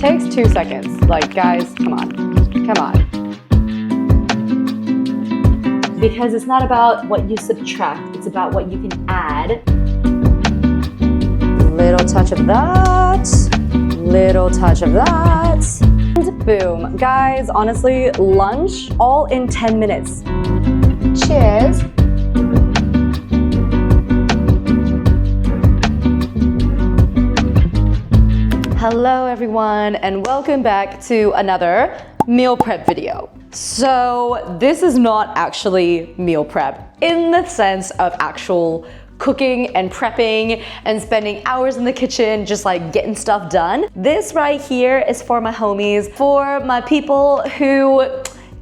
takes 2 seconds. Like, guys, come on. Come on. Because it's not about what you subtract, it's about what you can add. Little touch of that, little touch of that, and boom. Guys, honestly, lunch all in 10 minutes. Cheers. Hello everyone, and welcome back to another meal prep video. So this is not actually meal prep in the sense of actual cooking and prepping and spending hours in the kitchen just like getting stuff done. This right here is for my homies, for my people who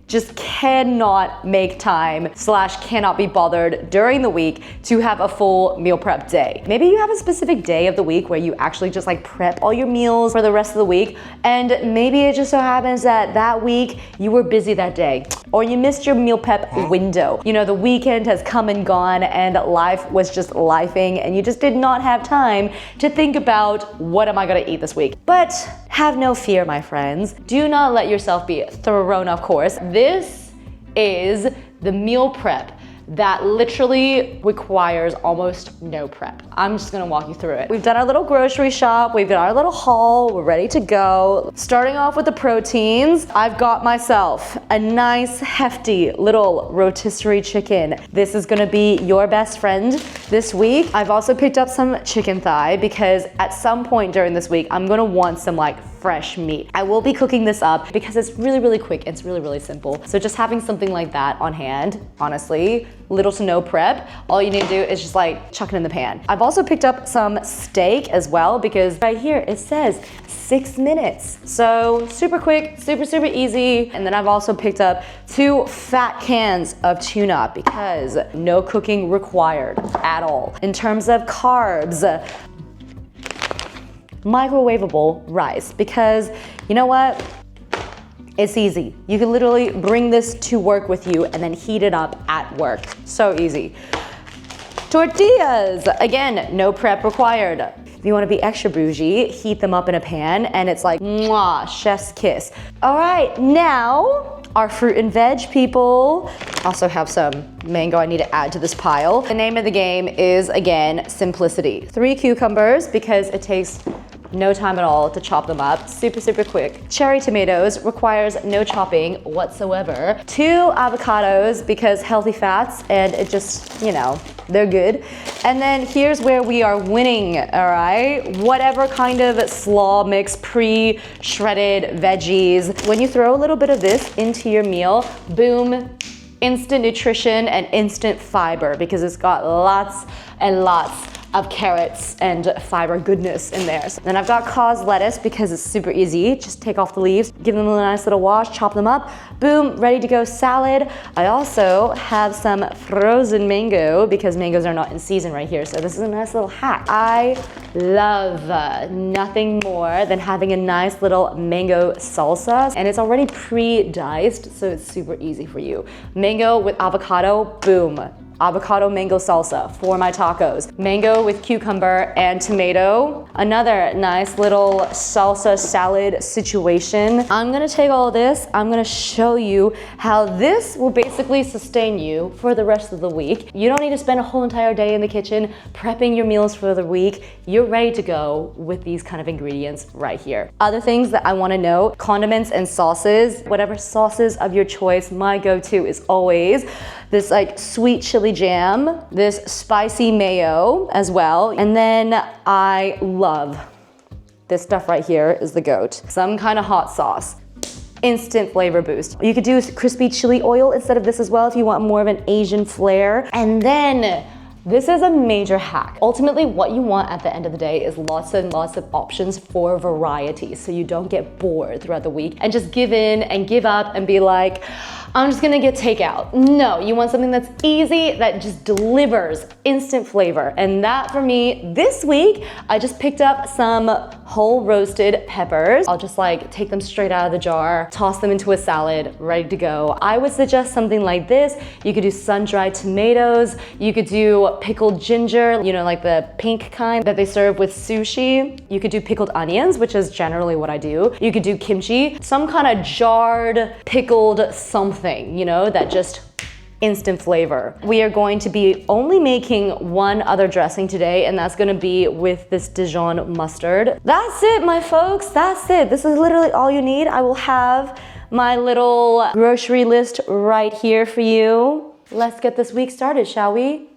just cannot make time / cannot be bothered during the week to have a full meal prep day. Maybe you have a specific day of the week where you actually just like prep all your meals for the rest of the week, and maybe it just so happens that that week you were busy that day, or you missed your meal prep window. You know, the weekend has come and gone and life was just lifing and you just did not have time to think about what am I gonna eat this week. But have no fear, my friends. Do not let yourself be thrown off course. This is the meal prep that literally requires almost no prep. I'm just gonna walk you through it. We've done our little grocery shop, we've got our little haul, we're ready to go. Starting off with the proteins, I've got myself a nice hefty little rotisserie chicken. This is gonna be your best friend this week. I've also picked up some chicken thigh because at some point during this week, I'm gonna want some like fresh meat. I will be cooking this up because it's really quick. It's really simple. So just having something like that on hand, honestly, little to no prep. All you need to do is just like chuck it in the pan. I've also picked up some steak as well because right here it says 6 minutes. So super quick, super easy. And then I've also picked up 2 fat cans of tuna because no cooking required at all. In terms of carbs, microwavable rice, because you know what? It's easy. You can literally bring this to work with you and then heat it up at work. So easy. Tortillas, again, no prep required. If you want to be extra bougie, heat them up in a pan and it's like, mwah, chef's kiss. All right, now our fruit and veg people. Also have some mango I need to add to this pile. The name of the game is, again, simplicity. 3 cucumbers because it takes no time at all to chop them up, super quick. Cherry tomatoes requires no chopping whatsoever. 2 avocados because healthy fats and it just, you know, they're good. And then here's where we are winning, all right? Whatever kind of slaw mix, pre-shredded veggies. When you throw a little bit of this into your meal, boom, instant nutrition and instant fiber because it's got lots and lots of carrots and fiber goodness in there. Then I've got cause lettuce because it's super easy. Just take off the leaves, give them a nice little wash, chop them up, boom, ready to go salad. I also have some frozen mango because mangoes are not in season right here. So this is a nice little hack. I love nothing more than having a nice little mango salsa, and it's already pre-diced, so it's super easy for you. Mango with avocado, boom. Avocado mango salsa for my tacos. Mango with cucumber and tomato. Another nice little salsa salad situation. I'm gonna take all of this, I'm gonna show you how this will basically sustain you for the rest of the week. You don't need to spend a whole entire day in the kitchen prepping your meals for the week. You're ready to go with these kind of ingredients right here. Other things that I wanna know, condiments and sauces. Whatever sauces of your choice, my go-to is always this like sweet chili jam, this spicy mayo as well. And then I love this stuff right here is the goat. Some kind of hot sauce. Instant flavor boost. You could do crispy chili oil instead of this as well if you want more of an Asian flair. And then this is a major hack. Ultimately, what you want at the end of the day is lots and lots of options for variety so you don't get bored throughout the week and just give in and give up and be like, I'm just gonna get takeout. No, you want something that's easy, that just delivers instant flavor. And that for me, this week, I just picked up some whole roasted peppers. I'll just like take them straight out of the jar, toss them into a salad, ready to go. I would suggest something like this. You could do sun-dried tomatoes. You could do pickled ginger, you know, like the pink kind that they serve with sushi. You could do pickled onions, which is generally what I do. You could do kimchi, some kind of jarred, pickled something, you know, that just instant flavor. We are going to be only making one other dressing today, and that's gonna be with this Dijon mustard. That's it, my folks, that's it. This is literally all you need. I will have my little grocery list right here for you. Let's get this week started, shall we?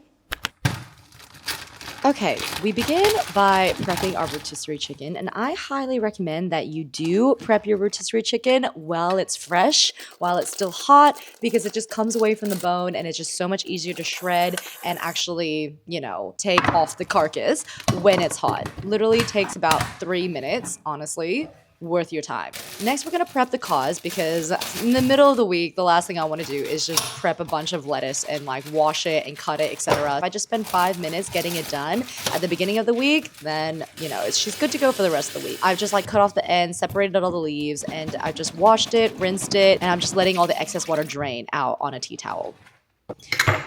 Okay, we begin by prepping our rotisserie chicken, and I highly recommend that you do prep your rotisserie chicken while it's fresh, while it's still hot, because it just comes away from the bone and it's just so much easier to shred and actually, you know, take off the carcass when it's hot. Literally takes about 3 minutes, honestly. Worth your time. Next, we're gonna prep the cause, because in the middle of the week, the last thing I wanna do is just prep a bunch of lettuce and like wash it and cut it, etc. If I just spend 5 minutes getting it done at the beginning of the week, then, you know, she's good to go for the rest of the week. I've just like cut off the ends, separated all the leaves, and I just washed it, rinsed it, and I'm just letting all the excess water drain out on a tea towel.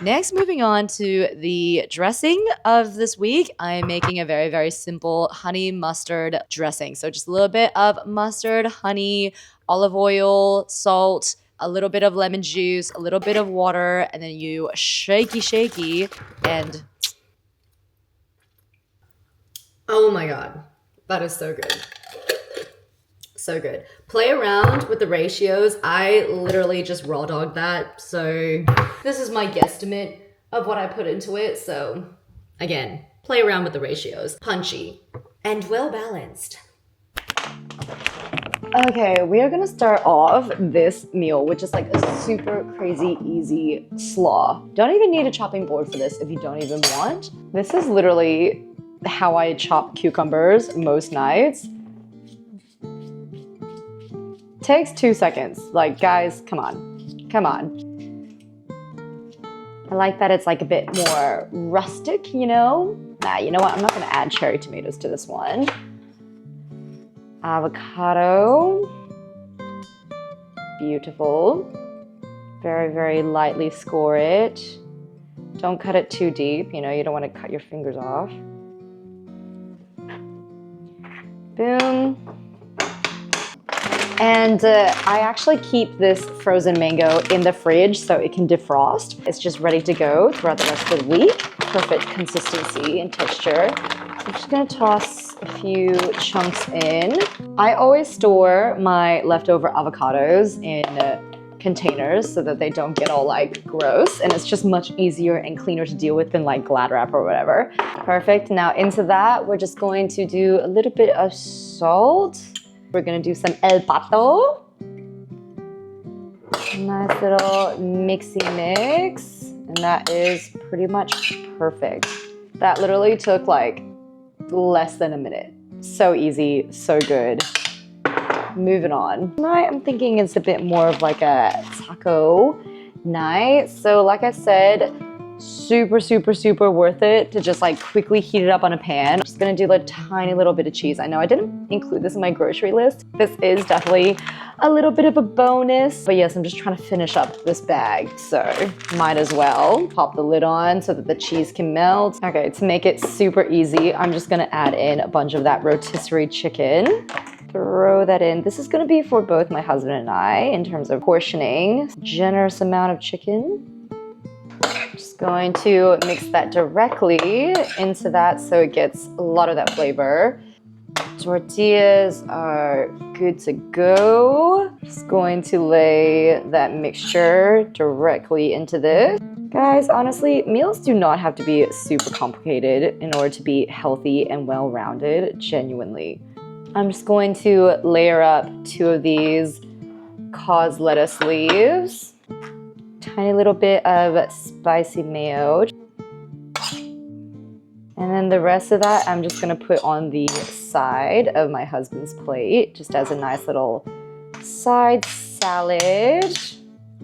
Next, moving on to the dressing of this week, I'm making a very, very simple honey mustard dressing. So just a little bit of mustard, honey, olive oil, salt, a little bit of lemon juice, a little bit of water, and then you shaky, and oh my God, that is so good. So good. Play around with the ratios. I literally just raw dogged that. So this is my guesstimate of what I put into it. So again, play around with the ratios. Punchy and well balanced. Okay, we are gonna start off this meal with just like a super crazy easy slaw. Don't even need a chopping board for this if you don't even want. This is literally how I chop cucumbers most nights. Takes 2 seconds. Like, guys, come on. Come on. I like that it's like a bit more rustic, you know? Nah, you know what? I'm not gonna add cherry tomatoes to this one. Avocado. Beautiful. Very, very lightly score it. Don't cut it too deep, you know, you don't want to cut your fingers off. Boom. And I actually keep this frozen mango in the fridge so it can defrost. It's just ready to go throughout the rest of the week. Perfect consistency and texture. I'm just gonna toss a few chunks in. I always store my leftover avocados in containers so that they don't get all like gross, and it's just much easier and cleaner to deal with than like Glad wrap or whatever. Perfect. Now into that, we're just going to do a little bit of salt. We're gonna do some El Pato. Nice little mixy mix. And that is pretty much perfect. That literally took like less than a minute. So easy, so good. Moving on. Tonight I'm thinking it's a bit more of like a taco night. So like I said, super worth it to just like quickly heat it up on a pan. I'm just gonna do a tiny little bit of cheese. I know I didn't include this in my grocery list. This is definitely a little bit of a bonus, but yes, I'm just trying to finish up this bag, so might as well pop the lid on so that the cheese can melt. Okay, to make it super easy, I'm just gonna add in a bunch of that rotisserie chicken. Throw that in. This is gonna be for both my husband and I in terms of portioning. Generous amount of chicken. Just going to mix that directly into that so it gets a lot of that flavor. Tortillas are good to go. Just going to lay that mixture directly into this. Guys, honestly, meals do not have to be super complicated in order to be healthy and well-rounded, genuinely. I'm just going to layer up 2 of these cause lettuce leaves. Tiny little bit of spicy mayo. And then the rest of that I'm just gonna put on the side of my husband's plate, just as a nice little side salad.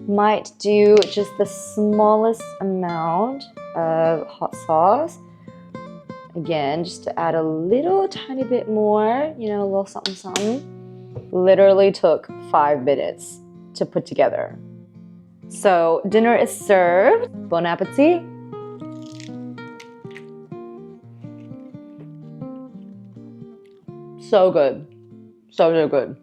Might do just the smallest amount of hot sauce. Again, just to add a little tiny bit more, you know, a little something, something. Literally took 5 minutes to put together. So dinner is served. Bon appetit. So good. So good.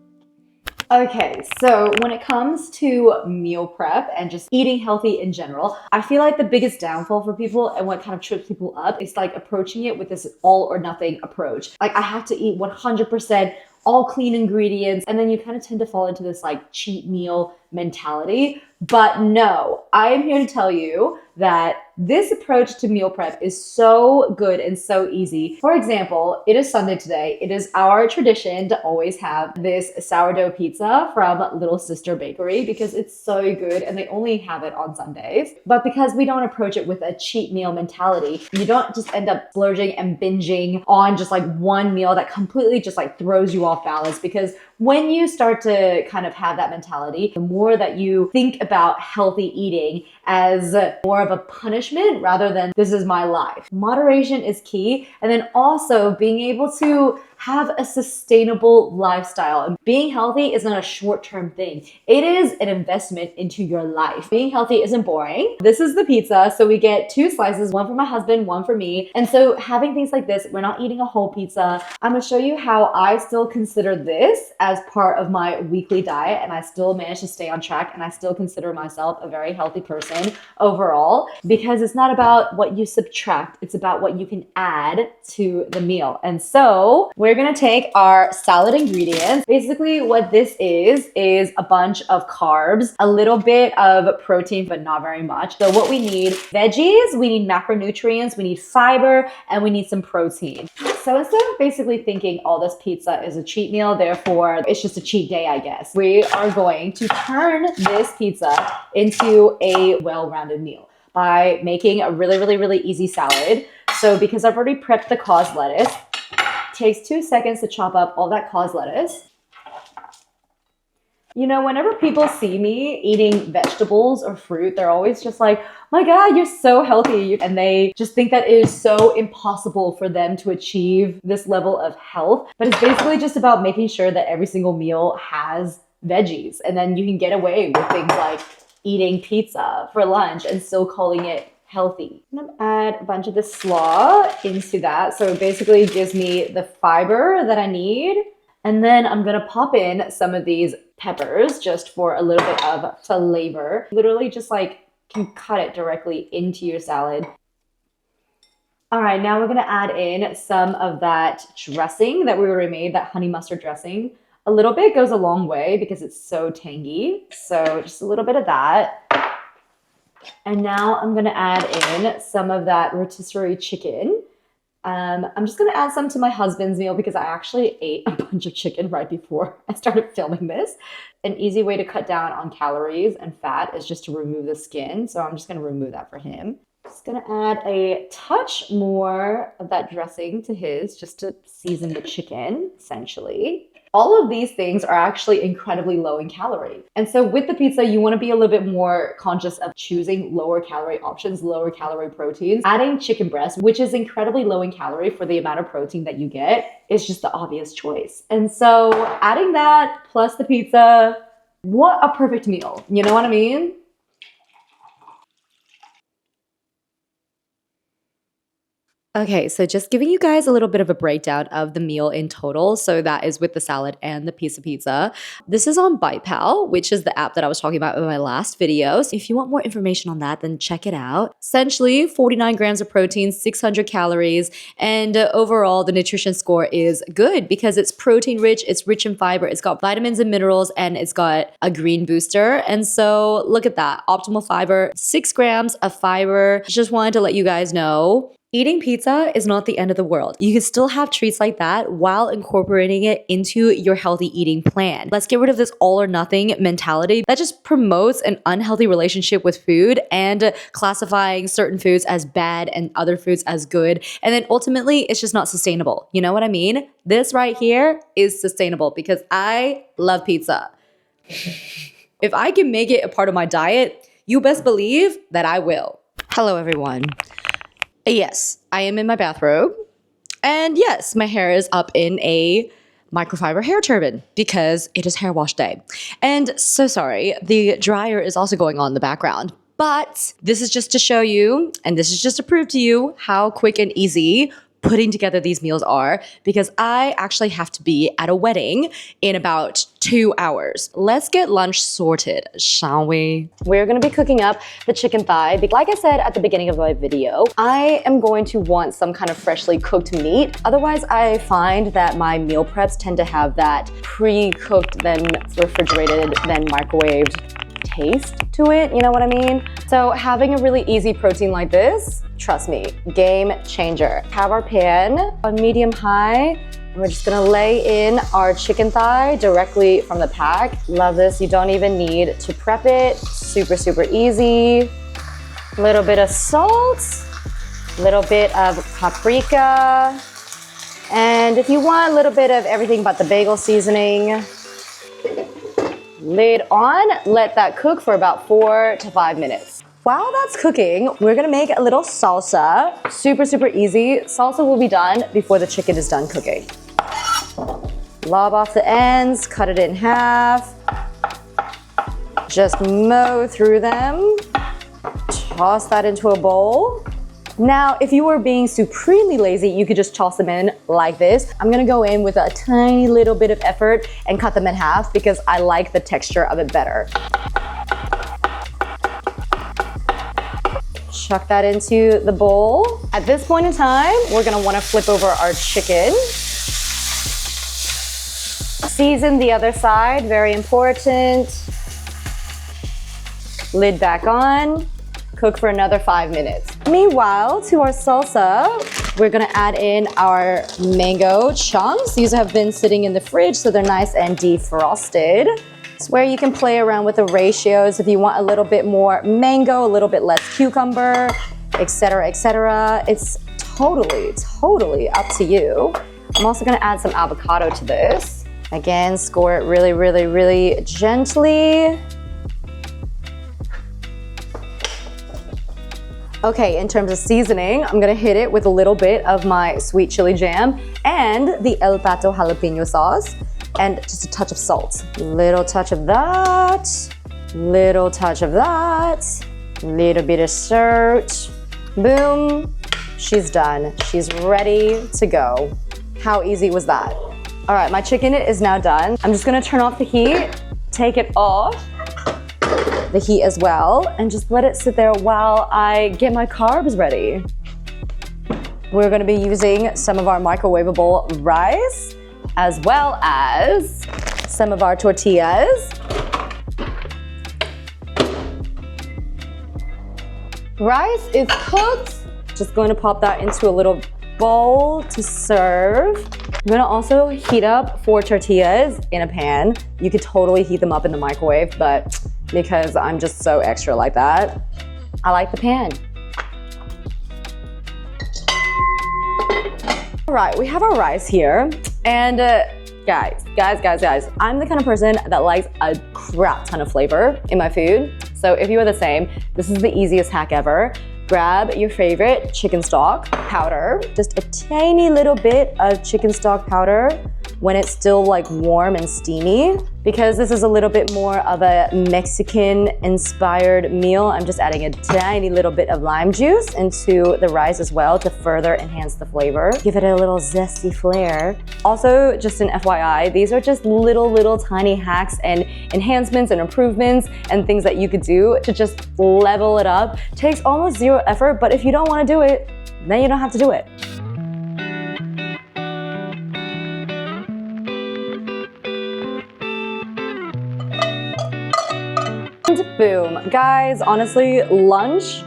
Okay, so when it comes to meal prep and just eating healthy in general, I feel like the biggest downfall for people and what kind of trips people up is like approaching it with this all or nothing approach. Like I have to eat 100% all clean ingredients, and then you kind of tend to fall into this like cheat meal mentality. But no, I am here to tell you that this approach to meal prep is so good and so easy. For example, it is Sunday today. It is our tradition to always have this sourdough pizza from Little Sister Bakery because it's so good and they only have it on Sundays. But because we don't approach it with a cheat meal mentality, you don't just end up splurging and binging on just like one meal that completely just like throws you off balance. Because when you start to kind of have that mentality, the more that you think about healthy eating as more of a punishment rather than this is my life. Moderation is key. And then also being able to have a sustainable lifestyle. And being healthy is not a short-term thing. It is an investment into your life. Being healthy isn't boring. This is the pizza. So we get 2 slices, one for my husband, one for me. And so having things like this, we're not eating a whole pizza. I'm gonna show you how I still consider this as part of my weekly diet, and I still manage to stay on track, and I still consider myself a very healthy person overall, because it's not about what you subtract, it's about what you can add to the meal. And so we're gonna take our salad ingredients. Basically what this is a bunch of carbs, a little bit of protein, but not very much. So what we need: veggies, we need macronutrients, we need fiber, and we need some protein. So instead of basically thinking, oh, this pizza is a cheat meal, therefore it's just a cheat day, I guess, we are going to turn this pizza into a well-rounded meal by making a really easy salad. So because I've already prepped the cause lettuce, it takes 2 seconds to chop up all that cause lettuce. You know, whenever people see me eating vegetables or fruit, they're always just like, my God, you're so healthy. And they just think that it is so impossible for them to achieve this level of health. But it's basically just about making sure that every single meal has veggies. And then you can get away with things like eating pizza for lunch and still calling it healthy. I'm gonna add a bunch of this slaw into that. So it basically gives me the fiber that I need. And then I'm gonna pop in some of these peppers just for a little bit of flavor. Literally just like can cut it directly into your salad. All right, now we're gonna add in some of that dressing that we already made, that honey mustard dressing. A little bit goes a long way because it's so tangy. So just a little bit of that. And now I'm gonna add in some of that rotisserie chicken. I'm just gonna add some to my husband's meal because I actually ate a bunch of chicken right before I started filming this. An easy way to cut down on calories and fat is just to remove the skin. So I'm just gonna remove that for him. Just gonna add a touch more of that dressing to his just to season the chicken, essentially. All of these things are actually incredibly low in calorie. And so with the pizza, you want to be a little bit more conscious of choosing lower calorie options, lower calorie proteins. Adding chicken breast, which is incredibly low in calorie for the amount of protein that you get, is just the obvious choice. And so adding that plus the pizza, what a perfect meal. You know what I mean? Okay, so just giving you guys a little bit of a breakdown of the meal in total. So that is with the salad and the piece of pizza. This is on BitePal, which is the app that I was talking about in my last video. So if you want more information on that, then check it out. Essentially, 49 grams of protein, 600 calories, and overall the nutrition score is good because it's protein rich, it's rich in fiber, it's got vitamins and minerals, and it's got a green booster. And so look at that, optimal fiber, 6 grams of fiber. Just wanted to let you guys know. Eating pizza is not the end of the world. You can still have treats like that while incorporating it into your healthy eating plan. Let's get rid of this all or nothing mentality that just promotes an unhealthy relationship with food and classifying certain foods as bad and other foods as good. And then ultimately, it's just not sustainable. You know what I mean? This right here is sustainable because I love pizza. If I can make it a part of my diet, you best believe that I will. Hello, everyone. Yes, I am in my bathrobe. And yes, my hair is up in a microfiber hair turban because it is hair wash day. And so sorry, the dryer is also going on in the background. But this is just to show you, and this is just to prove to you how quick and easy putting together these meals are, because I actually have to be at a wedding in about 2 hours. Let's get lunch sorted, shall we? We're gonna be cooking up the chicken thigh. Like I said at the beginning of my video, I am going to want some kind of freshly cooked meat. Otherwise, I find that my meal preps tend to have that pre-cooked, then refrigerated, then microwaved taste to it, you know what I mean? So having a really easy protein like this, trust me, game changer. Have our pan on medium high. We're just gonna lay in our chicken thigh directly from the pack. Love this, you don't even need to prep it. Super, super easy. A little bit of salt, a little bit of paprika, and if you want a little bit of everything but the bagel seasoning, lid on, let that cook for about 4 to 5 minutes. While that's cooking, we're gonna make a little salsa. Super, super easy. Salsa will be done before the chicken is done cooking. Lob off the ends, cut it in half. Just mow through them. Toss that into a bowl. Now, if you were being supremely lazy, you could just toss them in like this. I'm gonna go in with a tiny little bit of effort and cut them in half because I like the texture of it better. Chuck that into the bowl. At this point in time, we're gonna wanna flip over our chicken. Season the other side, very important. Lid back on. Cook for another 5 minutes. Meanwhile, to our salsa, we're gonna add in our mango chunks. These have been sitting in the fridge, so they're nice and defrosted. It's where you can play around with the ratios if you want a little bit more mango, a little bit less cucumber, etc., etc. It's totally up to you. I'm also gonna add some avocado to this. Again, score it really, really, really gently. Okay, in terms of seasoning, I'm gonna hit it with a little bit of my sweet chili jam and the El Pato jalapeno sauce, and just a touch of salt. Little touch of that, little touch of that, little bit of salt. Boom, she's done. She's ready to go. How easy was that? All right, my chicken is now done. I'm just gonna turn off the heat, take it off the heat as well, and just let it sit there while I get my carbs ready. We're gonna be using some of our microwavable rice as well as some of our tortillas. Rice is cooked. Just going to pop that into a little bowl to serve. I'm gonna also heat up 4 tortillas in a pan. You could totally heat them up in the microwave, but because I'm just so extra like that, I like the pan. All right, we have our rice here. And guys, I'm the kind of person that likes a crap ton of flavor in my food. So if you are the same, this is the easiest hack ever. Grab your favorite chicken stock powder, just a tiny little bit of chicken stock powder when it's still like warm and steamy. Because this is a little bit more of a Mexican inspired meal, I'm just adding a tiny little bit of lime juice into the rice as well to further enhance the flavor. Give it a little zesty flair. Also, just an FYI, these are just little tiny hacks and enhancements and improvements and things that you could do to just level it up. Takes almost zero effort, but if you don't want to do it, then you don't have to do it. And boom. Guys, honestly, lunch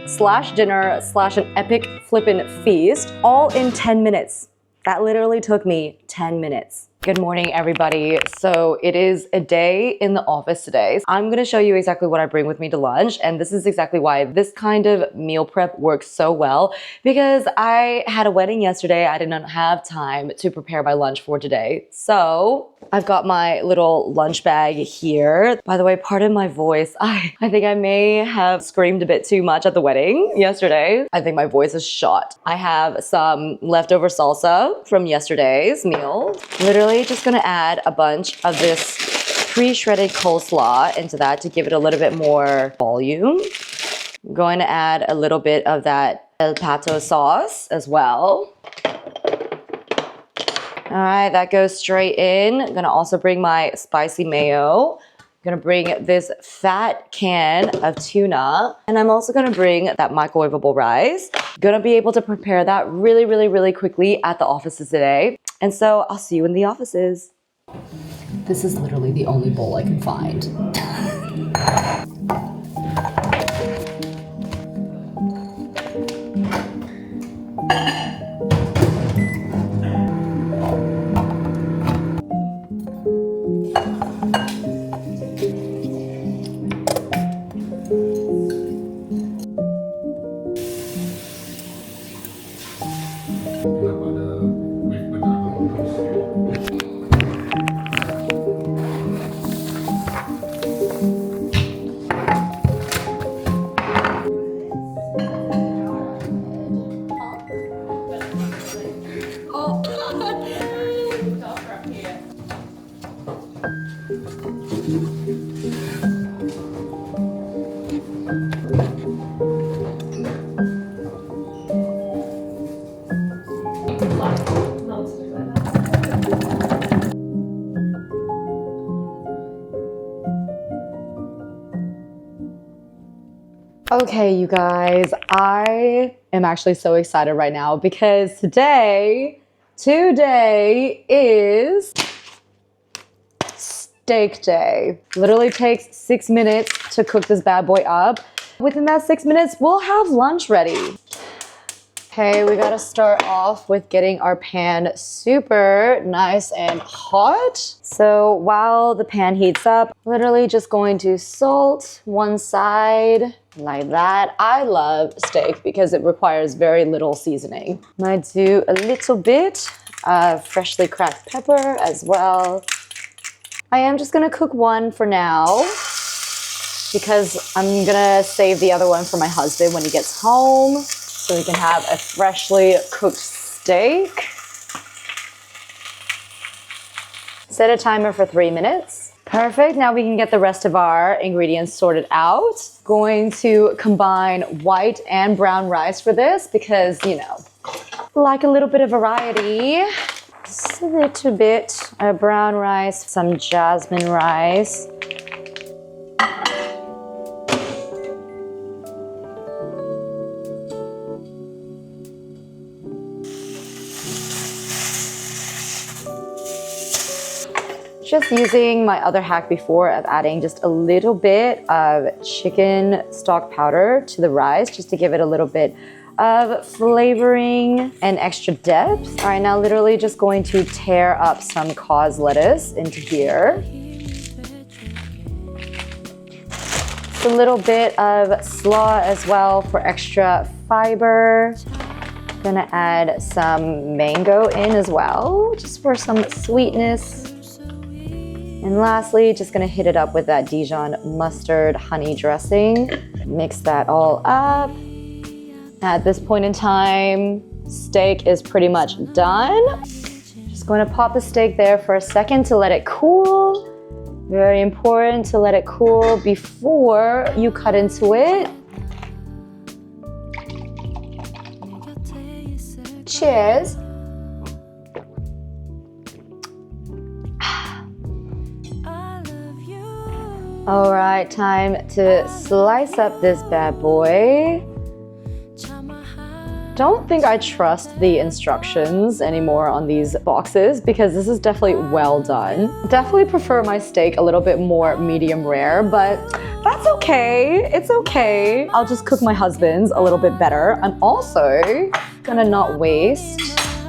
slash dinner slash an epic flippin' feast all in 10 minutes. That literally took me 10 minutes. Good morning, everybody. So it is a day in the office today. I'm gonna show you exactly what I bring with me to lunch, and this is exactly why this kind of meal prep works so well, because I had a wedding yesterday. I did not have time to prepare my lunch for today. So I've got my little lunch bag here. By the way, pardon my voice. I think I may have screamed a bit too much at the wedding yesterday. I think my voice is shot. I have some leftover salsa from yesterday's meal. Literally just gonna add a bunch of this pre-shredded coleslaw into that to give it a little bit more volume. I'm going to add a little bit of that El Pato sauce as well. All right, that goes straight in. I'm gonna also bring my spicy mayo. I'm gonna bring this fat can of tuna, and I'm also gonna bring that microwavable rice. Gonna be able to prepare that really quickly at the offices today. And so I'll see you in the offices. This is literally the only bowl I can find. Okay, you guys, I am actually so excited right now because today is steak day. Literally takes 6 minutes to cook this bad boy up. Within that 6 minutes, we'll have lunch ready. Okay, we gotta start off with getting our pan super nice and hot. So while the pan heats up, literally just going to salt one side like that. I love steak because it requires very little seasoning. Might do a little bit of freshly cracked pepper as well. I am just gonna cook one for now because I'm gonna save the other one for my husband when he gets home, so we can have a freshly cooked steak. Set a timer for 3 minutes. Perfect, now we can get the rest of our ingredients sorted out. Going to combine white and brown rice for this because, you know, like a little bit of variety. Just a little bit of brown rice, some jasmine rice. Just using my other hack before of adding just a little bit of chicken stock powder to the rice just to give it a little bit of flavoring and extra depth. All right, now literally just going to tear up some cause lettuce into here. Just a little bit of slaw as well for extra fiber. Gonna add some mango in as well, just for some sweetness. And lastly, just gonna hit it up with that Dijon mustard honey dressing. Mix that all up. At this point in time, steak is pretty much done. Just going to pop the steak there for a second to let it cool. Very important to let it cool before you cut into it. Cheers. All right, time to slice up this bad boy. Don't think I trust the instructions anymore on these boxes because this is definitely well done. Definitely prefer my steak a little bit more medium rare, but that's okay. It's okay. I'll just cook my husband's a little bit better. I'm also gonna not waste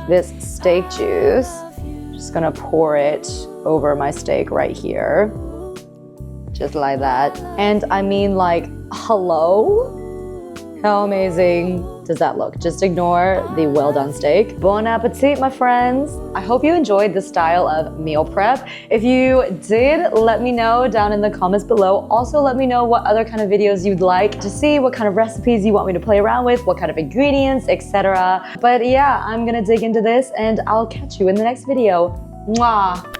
this steak juice. Just gonna pour it over my steak right here. Just like that. And I mean, like, hello? How amazing does that look? Just ignore the well done steak. Bon appetit, my friends. I hope you enjoyed this style of meal prep. If you did, let me know down in the comments below. Also, let me know what other kind of videos you'd like to see, what kind of recipes you want me to play around with, what kind of ingredients, etc. But yeah, I'm gonna dig into this and I'll catch you in the next video. Mwah!